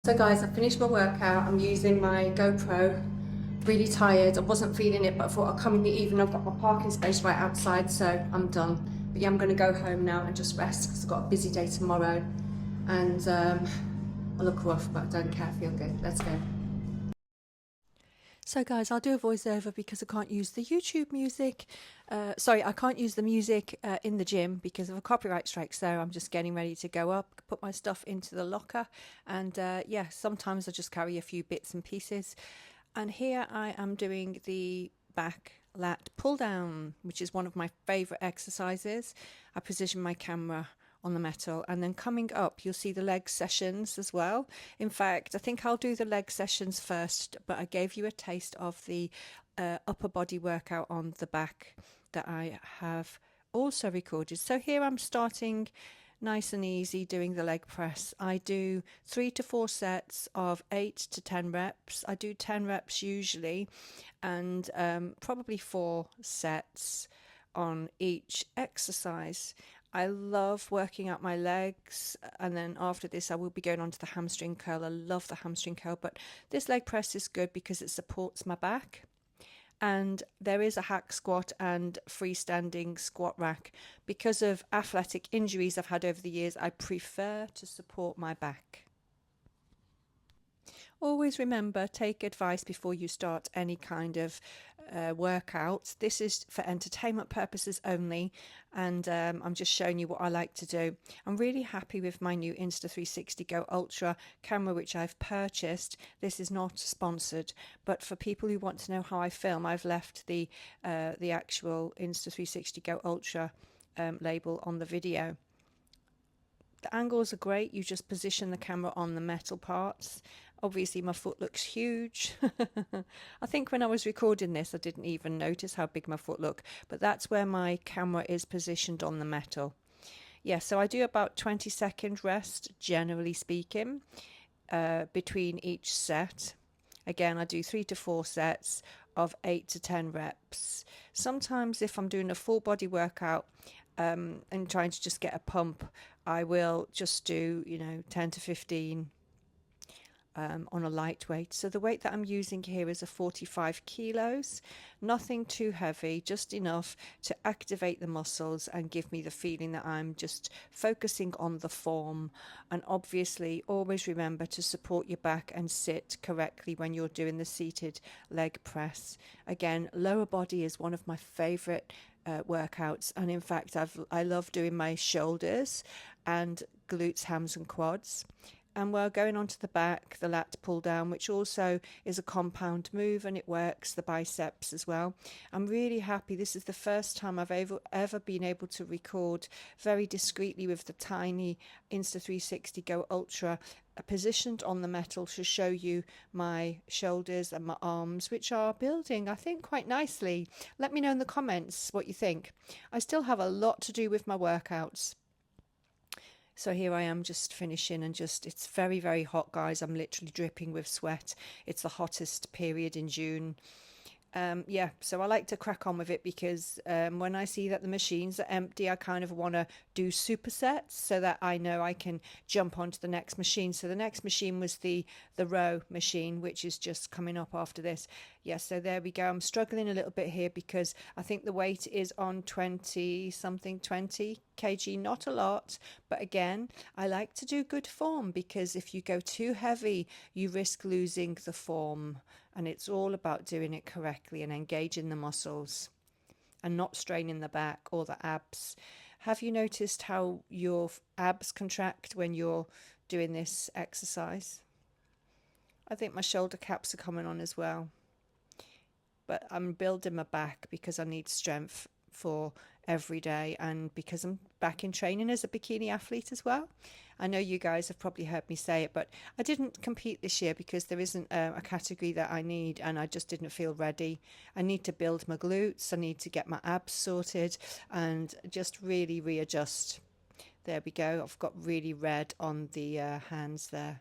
So guys, I finished my workout. I'm using my GoPro. Really tired. I wasn't feeling it, but I thought I'll come in the evening. I've got my parking space right outside, so I'm done. But yeah, I'm gonna go home now and just rest because I've got a busy day tomorrow. And I look rough, but I don't care. I feel good. Let's go. So guys, I'll do a voiceover because I can't use the YouTube music. Sorry, I can't use the music in the gym because of a copyright strike. So I'm just getting ready to go up, put my stuff into the locker. And yeah, sometimes I just carry a few bits and pieces. And here I am doing the back lat pull down, which is one of my favorite exercises. I position my camera on the metal, and then coming up you'll see the leg sessions as well. In fact, I think I'll do the leg sessions first, but I gave you a taste of the upper body workout on the back that I have also recorded. So here I'm starting nice and easy doing the leg press. I do 3 to 4 sets of 8 to 10 reps. I do 10 reps usually, and probably 4 sets on each exercise. I love working out my legs, and then after this I will be going on to the hamstring curl. I love the hamstring curl, but this leg press is good because it supports my back. And there is a hack squat and freestanding squat rack. Because of athletic injuries I've had over the years, I prefer to support my back. Always remember, take advice before you start any kind of workout. This is for entertainment purposes only, and I'm just showing you what I like to do. I'm really happy with my new Insta360 Go Ultra camera, which I've purchased. This is not sponsored, but for people who want to know how I film, I've left the actual Insta360 Go Ultra label on the video. The angles are great. You just position the camera on the metal parts. Obviously my foot looks huge. I think when I was recording this I didn't even notice how big my foot looked, but that's where my camera is positioned on the metal. Yeah, so I do about 20-second rest, generally speaking, between each set. Again, I do 3 to 4 sets of 8 to 10 reps. Sometimes if I'm doing a full body workout and trying to just get a pump, I will just do 10 to 15 on a lightweight. So the weight that I'm using here is a 45 kilos, nothing too heavy, just enough to activate the muscles and give me the feeling that I'm just focusing on the form. And obviously always remember to support your back and sit correctly when you're doing the seated leg press. Again, lower body is one of my favorite workouts, and in fact I love doing my shoulders and glutes, hams and quads. And we're going on to the back, the lat pull down, which also is a compound move, and it works the biceps as well. I'm really happy. This is the first time I've ever been able to record very discreetly with the tiny Insta360 Go Ultra positioned on the metal to show you my shoulders and my arms, which are building, I think, quite nicely. Let me know in the comments what you think. I still have a lot to do with my workouts. So here I am just finishing, and it's very, very hot, guys. I'm literally dripping with sweat. It's the hottest period in June. Yeah, so I like to crack on with it because when I see that the machines are empty, I kind of want to do supersets so that I know I can jump onto the next machine. So the next machine was the row machine, which is just coming up after this. Yeah, so there we go. I'm struggling a little bit here because I think the weight is on 20 kg, not a lot. But again, I like to do good form because if you go too heavy, you risk losing the form. And it's all about doing it correctly and engaging the muscles and not straining the back or the abs. Have you noticed how your abs contract when you're doing this exercise? I think my shoulder caps are coming on as well. But I'm building my back because I need strength for every day, and because I'm back in training as a bikini athlete as well. I know you guys have probably heard me say it, but I didn't compete this year because there isn't a category that I need, and I just didn't feel ready. I need to build my glutes, I need to get my abs sorted and just really readjust. There we go. I've got really red on the hands there.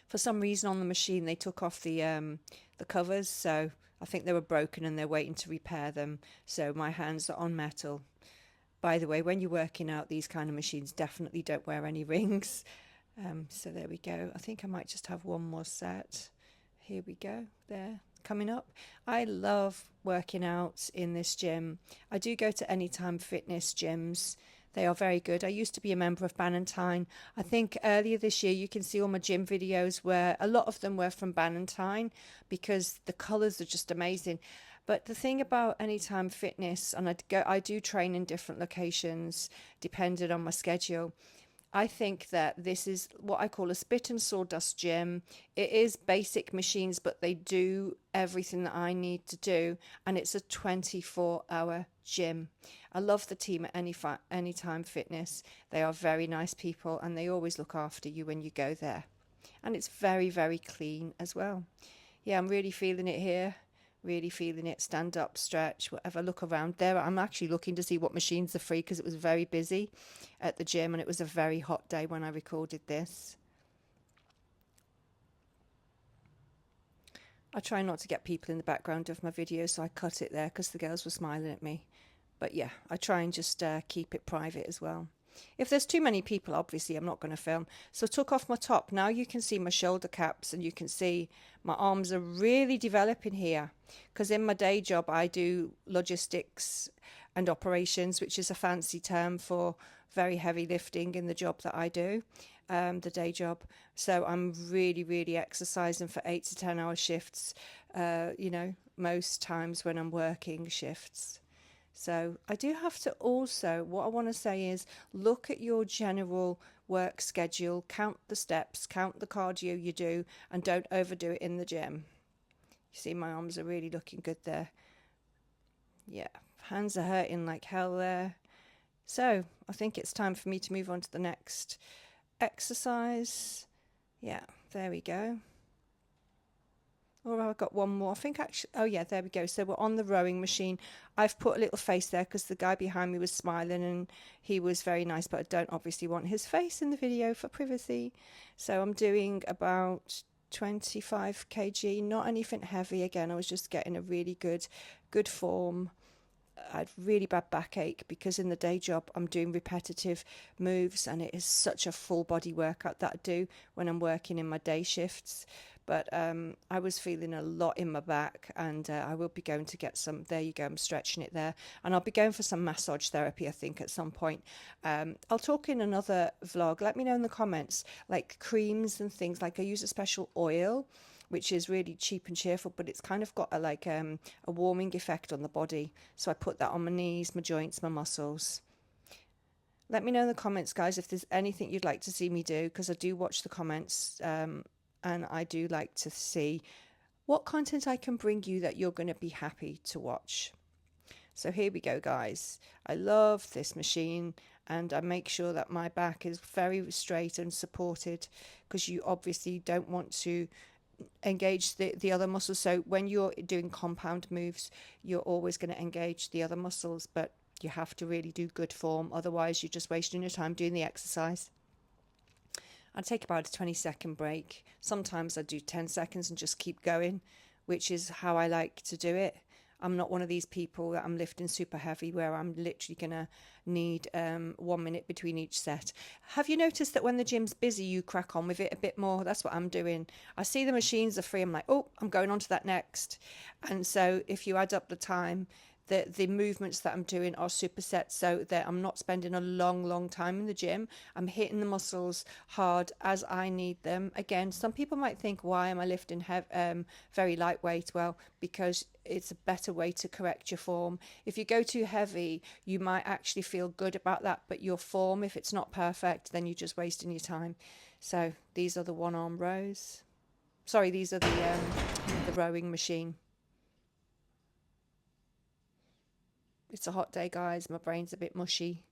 For some reason on the machine they took off the covers, so I think they were broken and they're waiting to repair them. So my hands are on metal. By the way, when you're working out these kind of machines, definitely don't wear any rings. So there we go. I think I might just have one more set. Here we go. There, coming up. I love working out in this gym. I do go to Anytime Fitness gyms. They are very good. I used to be a member of Bannantine. I think earlier this year you can see all my gym videos where a lot of them were from Bannantine because the colours are just amazing. But the thing about Anytime Fitness, and I do train in different locations depending on my schedule. I think that this is what I call a spit and sawdust gym. It is basic machines, but they do everything that I need to do, and it's a 24-hour gym. I love the team at Anytime Fitness. They are very nice people, and they always look after you when you go there. And it's very, very clean as well. Yeah, I'm really feeling it here. Really feeling it. Stand up, stretch, whatever. Look around there. I'm actually looking to see what machines are free because it was very busy at the gym and it was a very hot day when I recorded this. I try not to get people in the background of my videos, so I cut it there because the girls were smiling at me. But yeah, I try and just keep it private as well. If there's too many people, obviously I'm not going to film. So I took off my top. Now you can see my shoulder caps and you can see my arms are really developing here. Because in my day job, I do logistics and operations, which is a fancy term for very heavy lifting in the job that I do, the day job. So I'm really, really exercising for 8 to 10 hour shifts, most times when I'm working shifts. So I do have to also, what I want to say is look at your general work schedule, count the steps, count the cardio you do, and don't overdo it in the gym. You see my arms are really looking good there. Yeah, hands are hurting like hell there. So I think it's time for me to move on to the next exercise. Yeah, there we go. Oh, I've got one more. I think actually, oh yeah, there we go. So we're on the rowing machine. I've put a little face there because the guy behind me was smiling and he was very nice, but I don't obviously want his face in the video for privacy. So I'm doing about 25 kg, not anything heavy. Again, I was just getting a really good form. I had really bad backache because in the day job I'm doing repetitive moves and it is such a full body workout that I do when I'm working in my day shifts. But I was feeling a lot in my back and I will be going to get some, there you go, I'm stretching it there. And I'll be going for some massage therapy, I think, at some point. I'll talk in another vlog. Let me know in the comments, like creams and things. Like I use a special oil, which is really cheap and cheerful, but it's kind of got a warming effect on the body. So I put that on my knees, my joints, my muscles. Let me know in the comments, guys, if there's anything you'd like to see me do, because I do watch the comments. And I do like to see what content I can bring you that you're going to be happy to watch. So here we go, guys. I love this machine and I make sure that my back is very straight and supported because you obviously don't want to engage the other muscles. So when you're doing compound moves, you're always going to engage the other muscles, but you have to really do good form. Otherwise, you're just wasting your time doing the exercise. I take about a 20-second break. Sometimes I do 10 seconds and just keep going, which is how I like to do it. I'm not one of these people that I'm lifting super heavy where I'm literally going to need 1 minute between each set. Have you noticed that when the gym's busy, you crack on with it a bit more? That's what I'm doing. I see the machines are free. I'm like, oh, I'm going on to that next. And so if you add up the time, the movements that I'm doing are supersets so that I'm not spending a long time in the gym. I'm hitting the muscles hard as I need them. Again, some people might think, why am I lifting very lightweight? Well, because it's a better way to correct your form. If you go too heavy, you might actually feel good about that, but your form, if it's not perfect, then you're just wasting your time. So these are the one-arm rows. Sorry, these are the rowing machine. It's a hot day, guys. My brain's a bit mushy.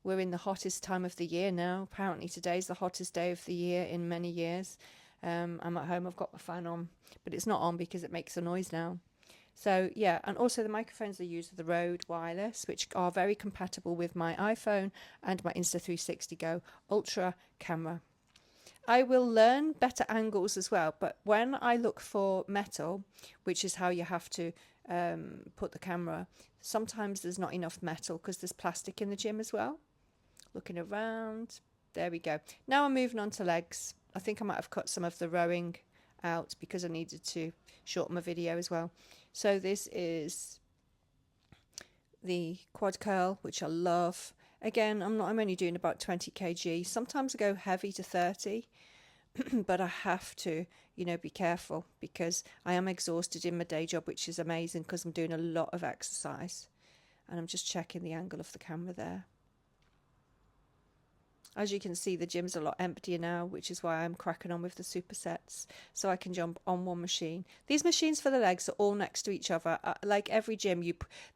We're in the hottest time of the year now. Apparently today's the hottest day of the year in many years. I'm at home. I've got my fan on, but it's not on because it makes a noise now. So yeah, and also the microphones I use are the Rode Wireless, which are very compatible with my iPhone and my Insta360 Go Ultra camera. I will learn better angles as well, but when I look for metal, which is how you have to put the camera, sometimes there's not enough metal because there's plastic in the gym as well. Looking around. There we go. Now I'm moving on to legs. I think I might have cut some of the rowing out because I needed to shorten my video as well. So this is the quad curl, which I love. Again, I'm only doing about 20 kg. Sometimes I go heavy to 30, but I have to, be careful because I am exhausted in my day job, which is amazing because I'm doing a lot of exercise. And I'm just checking the angle of the camera there. As you can see, the gym's a lot emptier now, which is why I'm cracking on with the supersets, so I can jump on one machine. These machines for the legs are all next to each other. Like every gym,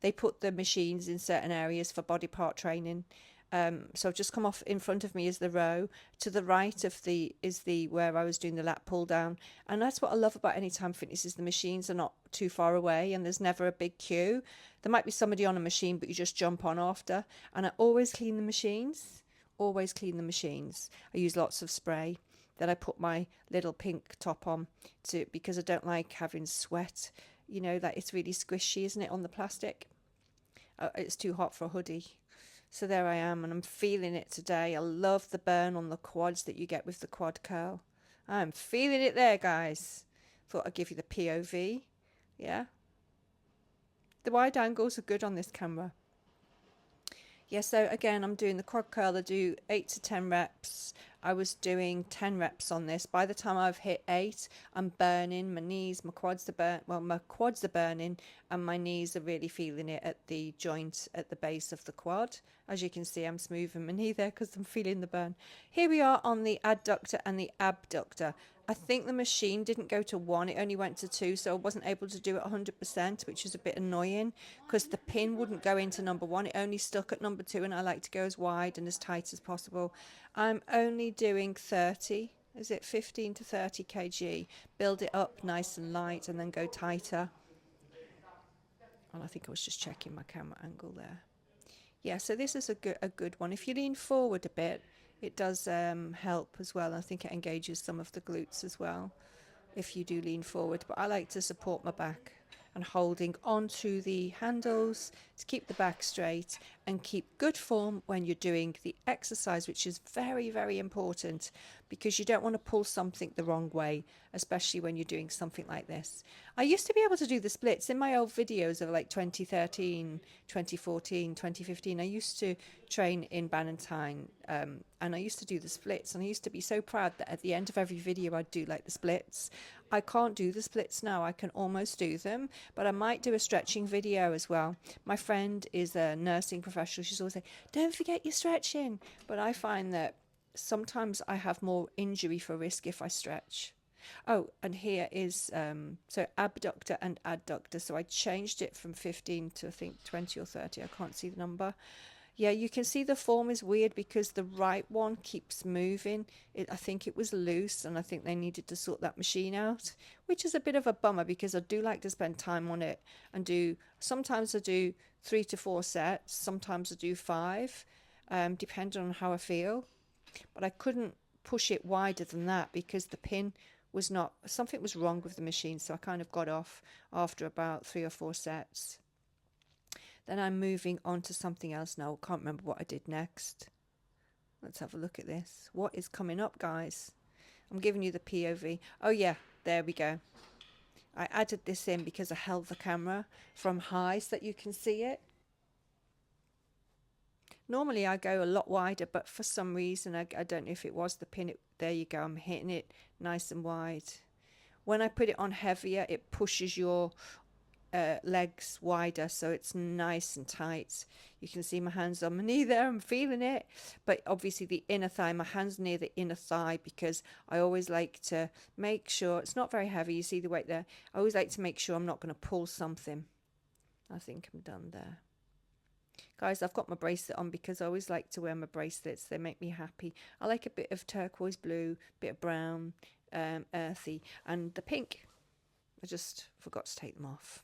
they put the machines in certain areas for body part training. So I've just come off. In front of me is the row. To the right of is the where I was doing the lat pull down. And that's what I love about Anytime Fitness is the machines are not too far away and there's never a big queue. There might be somebody on a machine, but you just jump on after. And I always clean the machines. Always clean the machines. I use lots of spray. Then I put my little pink top on because I don't like having sweat. That it's really squishy, isn't it, on the plastic? It's too hot for a hoodie. So there I am, and I'm feeling it today. I love the burn on the quads that you get with the quad curl. I'm feeling it there, guys. Thought I'd give you the POV. Yeah. The wide angles are good on this camera. Yeah, so again, I'm doing the quad curl. I do 8 to 10 reps. I was doing 10 reps on this. By the time I've hit 8, I'm burning. My knees, my quads are burning, and my knees are really feeling it at the joint at the base of the quad. As you can see, I'm smoothing my knee there because I'm feeling the burn. Here we are on the adductor and the abductor. I think the machine didn't go to 1, it only went to 2, so I wasn't able to do it 100%, which is a bit annoying because the pin wouldn't go into number 1, it only stuck at number 2, and I like to go as wide and as tight as possible. I'm only doing 30, is it 15 to 30 kg, build it up nice and light and then go tighter. And I think I was just checking my camera angle there. Yeah, so this is a good one. If you lean forward a bit, it does help as well. I think it engages some of the glutes as well if you do lean forward. But I like to support my back and holding onto the handles to keep the back straight and keep good form when you're doing the exercise, which is very, very important because you don't want to pull something the wrong way, especially when you're doing something like this. I used to be able to do the splits in my old videos of like 2013, 2014, 2015. I used to train in Ballantine and I used to do the splits, and I used to be so proud that at the end of every video I'd do like the splits. I can't do the splits now. I can almost do them, but I might do a stretching video as well. My friend is a nursing professional. She's always like, don't forget your stretching. But I find that sometimes I have more injury for risk if I stretch. Oh, and here is, so abductor and adductor. So I changed it from 15 to I think 20 or 30. I can't see the number. Yeah, you can see the form is weird because the right one keeps moving. I think it was loose, and I think they needed to sort that machine out, which is a bit of a bummer because I do like to spend time on it and sometimes I do 3 to 4 sets, sometimes I do 5, depending on how I feel. But I couldn't push it wider than that because the pin was not, something was wrong with the machine, so I kind of got off after about 3 or 4 sets. Then I'm moving on to something else now. I can't remember what I did next. Let's have a look at this. What is coming up, guys? I'm giving you the POV. Oh yeah, there we go. I added this in because I held the camera from high so that you can see it. Normally I go a lot wider, but for some reason, I don't know if it was the pin. There you go. I'm hitting it nice and wide. When I put it on heavier, it pushes your legs wider, so it's nice and tight. You can see my hands on my knee there. I'm feeling it, but obviously the inner thigh, my hands near the inner thigh, because I always like to make sure it's not very heavy. You see the weight there. I always like to make sure I'm not going to pull something. I think I'm done there, guys. I've got my bracelet on because I always like to wear my bracelets. They make me happy. I like a bit of turquoise blue, bit of brown, earthy, and the pink. I just forgot to take them off.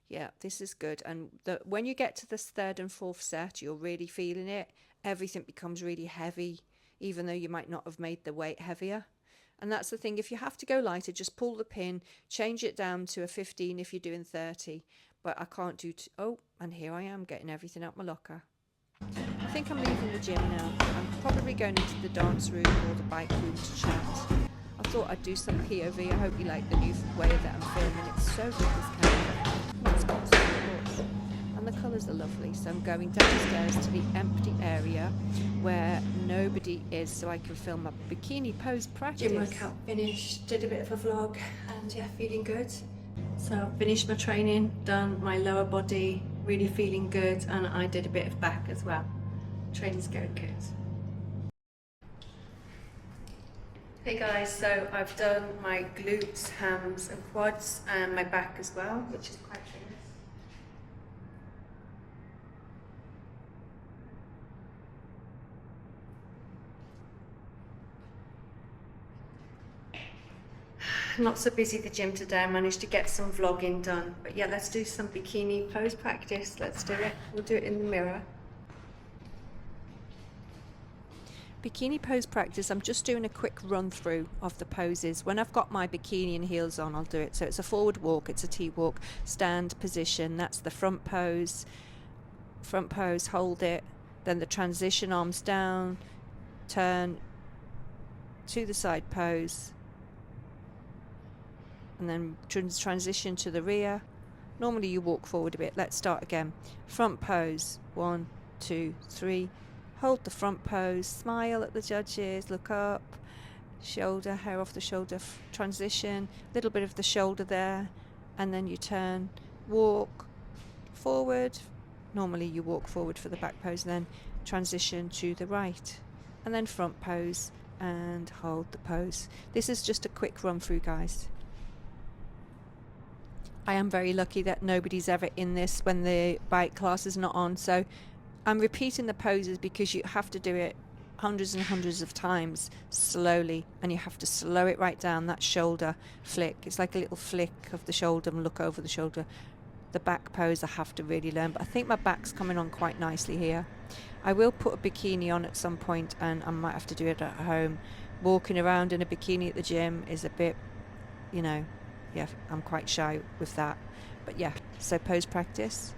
Yeah, this is good. And when you get to this 3rd and 4th set, you're really feeling it. Everything becomes really heavy, even though you might not have made the weight heavier. And that's the thing. If you have to go lighter, just pull the pin, change it down to a 15 if you're doing 30. But I can't do... Oh, and here I am getting everything out my locker. I think I'm leaving the gym now. I'm probably going into the dance room or the bike room to chat. I thought I'd do some POV. I hope you like the new way that I'm filming. It's so good, this camera. It's got so much. And the colours are lovely. So I'm going downstairs to the empty area where nobody is so I can film my bikini pose practice. Gym workout finished, did a bit of a vlog, and yeah, feeling good. So I finished my training, done my lower body, really feeling good, and I did a bit of back as well. Training's going good. Hey guys, so I've done my glutes, hams and quads and my back as well, which is quite famous. Not so busy at the gym today. I managed to get some vlogging done, but yeah, let's do some bikini pose practice. Let's do it. We'll do it in the mirror. Bikini pose practice, I'm just doing a quick run through of the poses. When I've got my bikini and heels on, I'll do it. So it's a forward walk, it's a T-walk, stand position, that's the front pose, hold it, then the transition, arms down, turn to the side pose, and then transition to the rear. Normally you walk forward a bit. Let's start again. Front pose, 1, 2, 3. Hold the front pose, smile at the judges, look up, shoulder, hair off the shoulder, transition, little bit of the shoulder there, and then you turn, walk forward. Normally you walk forward for the back pose, and then transition to the right, and then front pose and hold the pose. This is just a quick run through, guys. I am very lucky that nobody's ever in this when the bike class is not on, so I'm repeating the poses because you have to do it hundreds and hundreds of times slowly, and you have to slow it right down. That shoulder flick, it's like a little flick of the shoulder and look over the shoulder. The back pose I have to really learn, but I think my back's coming on quite nicely here. I will put a bikini on at some point, and I might have to do it at home. Walking around in a bikini at the gym is a bit, you know, yeah, I'm quite shy with that. But yeah, so pose practice.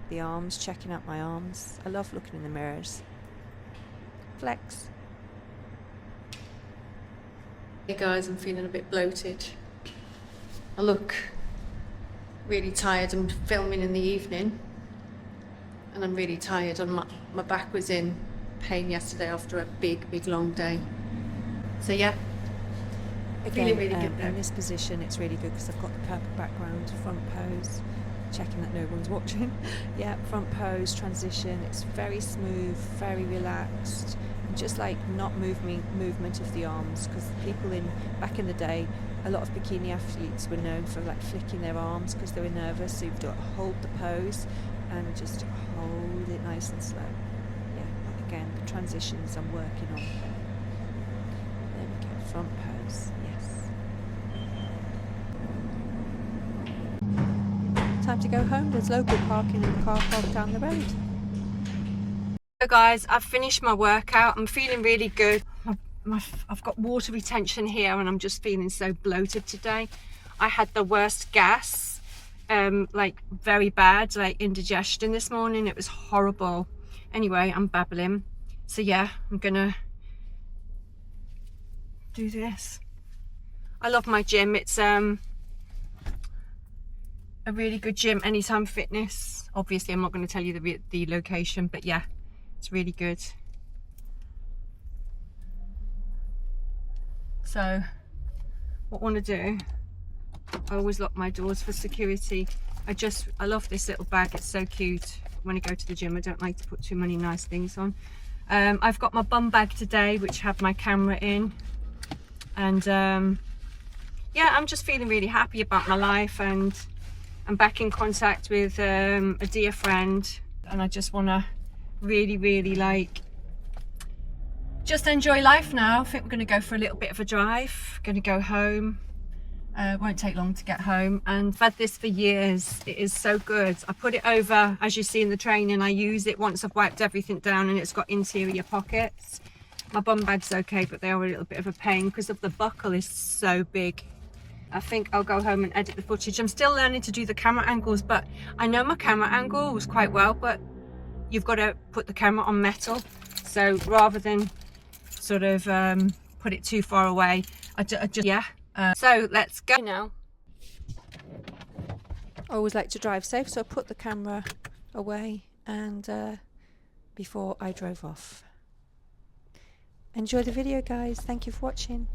The arms, checking out my arms. I love looking in the mirrors. Flex. Hey guys, I'm feeling a bit bloated. I look really tired. I'm filming in the evening and I'm really tired. My back was in pain yesterday after a big long day. So yeah, Again, feeling really good in this position it's really good because I've got the purple background, front pose. Checking that no one's watching. Yeah, front pose, transition. It's very smooth, very relaxed, and just like not movement of the arms, because people back in the day, a lot of bikini athletes were known for like flicking their arms because they were nervous. So you've got to hold the pose and just hold it nice and slow. Yeah, again, the transitions I'm working on. There we go, front pose. Yes. Time to go home. There's local parking in the car park down the road. So guys, I've finished my workout. I'm feeling really good. I've got water retention here and I'm just feeling so bloated today. I had the worst gas, like very bad, like indigestion this morning. It was horrible. Anyway, I'm babbling. So yeah, I'm gonna do this. I love my gym. It's a really good gym, Anytime Fitness. Obviously I'm not going to tell you the location, but yeah, it's really good. So what I want to do, I always lock my doors for security. I love this little bag, it's so cute. When I go to the gym I don't like to put too many nice things on. I've got my bum bag today which have my camera in, and yeah, I'm just feeling really happy about my life, and I'm back in contact with a dear friend, and I just want to really like just enjoy life now. I think we're going to go for a little bit of a drive, going to go home. Won't take long to get home, and I've had this for years. It is so good. I put it over, as you see in the training, I use it once I've wiped everything down, and it's got interior pockets. My bum bag's okay, but they are a little bit of a pain because of the buckle is so big. I think I'll go home and edit the footage. I'm still learning to do the camera angles, but I know my camera angle was quite well, but you've got to put the camera on metal. So rather than sort of put it too far away, I just yeah. So let's go now. I always like to drive safe, so I put the camera away and before I drove off. Enjoy the video, guys. Thank you for watching.